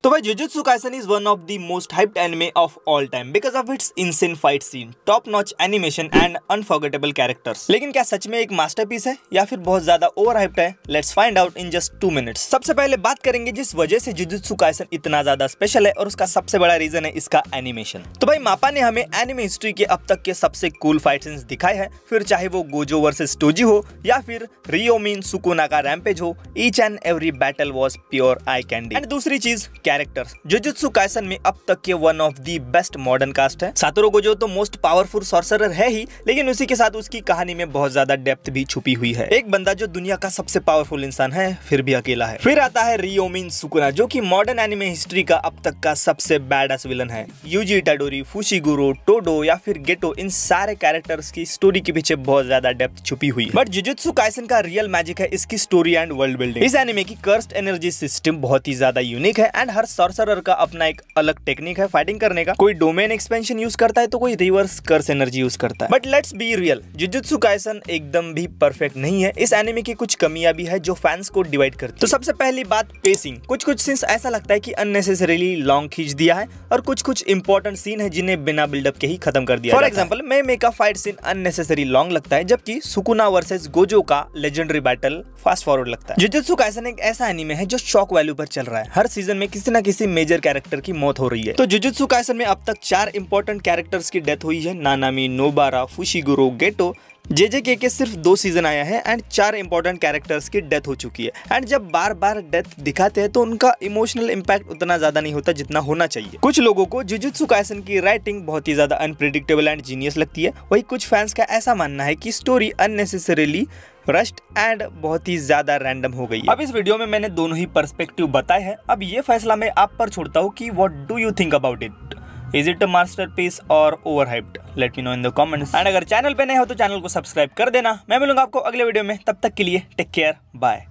तो भाई Jujutsu Kaisen is one of the most hyped anime of all time because of its insane fight scene, top notch animation and unforgettable characters. लेकिन क्या सच में एक masterpiece है या फिर बहुत ज्यादा ओवर हाइप्ड है? Let's find out in just 2 minutes. सबसे पहले बात करेंगे जिस वजह से जुजुत्सु काइसन इतना ज्यादा स्पेशल है और उसका सबसे बड़ा रीजन है इसका एनिमेशन। तो भाई मापा ने हमें एनिमे हिस्ट्री के अब तक के सबसे कूल फाइट सीन्स दिखाए हैं, फिर चाहे वो गोजो वर्सेस टोजी हो या फिर रियोमिन सुकुना का रैम्पेज हो, each and every battle was pure eye candy. And दूसरी चीज कैरेक्टर्स, जुजुत्सु काइसन में अब तक के one of the best modern cast है। सातोरू गोजो तो मोस्ट पावरफुल सॉर्सरर है ही, लेकिन उसी के साथ उसकी कहानी में बहुत ज्यादा डेप्थ भी छुपी हुई है। एक बंदा जो दुनिया का सबसे पावरफुल इंसान है फिर भी अकेला है। फिर आता है रियोमिन सुकुना जो कि मॉडर्न एनिमे हिस्ट्री का अब तक का सबसे बैडएस विलन है। यूजी इटाडोरी, फुशिगुरो, टोडो या फिर गेटो, इन सारे कैरेक्टर्स की स्टोरी के पीछे बहुत ज्यादा डेप्थ छुपी हुई है। बट जुजुत्सु काइसन का रियल मैजिक है इसकी स्टोरी एंड वर्ल्ड बिल्डिंग। इस एनिमे की कर्स्ड एनर्जी सिस्टम बहुत ही ज्यादा यूनिक है एंड हर सॉर्सरर का अपना एक अलग टेक्निक है फाइटिंग करने का। कोई डोमेन एक्सपेंशन यूज करता है तो कोई रिवर्स कर्स एनर्जी यूज करता है। But let's be real, jujutsu Kaisen एकदम भी परफेक्ट नहीं है। इस एनिमे की कुछ कमियां भी है जो फैंस को डिवाइड करती है। तो सबसे पहली बात पेसिंग। कुछ सीन्स ऐसा लगता है कि अननेसेसरीली लॉन्ग खींच दिया है और कुछ इंपॉर्टेंट सीन है जिन्हें बिना बिल्डअप के ही खत्म कर दिया। फॉर एग्जाम्पल मे का फाइट सीन अननेसेसरी लॉन्ग लगता है, जबकि सुकुना वर्सेस गोजो का लेजेंडरी बैटल फास्ट फॉरवर्ड लगता है। जुजुत्सु काइसन एक ऐसा एनिमे है जो शॉक वैल्यू पर चल रहा है। हर सीजन में किसी न किसी मेजर कैरेक्टर की मौत हो रही है। तो जुजुत्सु काइसन में अब तक 4 इंपॉर्टेंट कैरेक्टर्स की डेथ हुई है, नानामी, नोबारा, फुशिगुरो, गेटो। जेजेके के सिर्फ 2 सीजन आया है एंड 4 इंपॉर्टेंट कैरेक्टर्स की डेथ हो चुकी है। एंड जब बार बार डेथ दिखाते हैं तो उनका इमोशनल इम्पैक्ट उतना ज्यादा नहीं होता जितना होना चाहिए। कुछ लोगों को जुजुत्सु काइसन की राइटिंग बहुत ही ज्यादा अनप्रेडिक्टेबल एंड जीनियस लगती है, वही कुछ फैंस का ऐसा मानना है कि स्टोरी अननेसेसरीली रश्ड एंड बहुत ही ज्यादा रैंडम हो गई है। अब इस वीडियो में मैंने दोनों ही पर्सपेक्टिव बताए हैं। अब ये फैसला मैं आप पर छोड़ता हूँ कि what do you think about it? Is it a masterpiece or overhyped? Let me know in the comments. And अगर चैनल पे नए हो तो चैनल को सब्सक्राइब कर देना। मैं मिलूंगा आपको अगले वीडियो में, तब तक के लिए टेक केयर, बाय।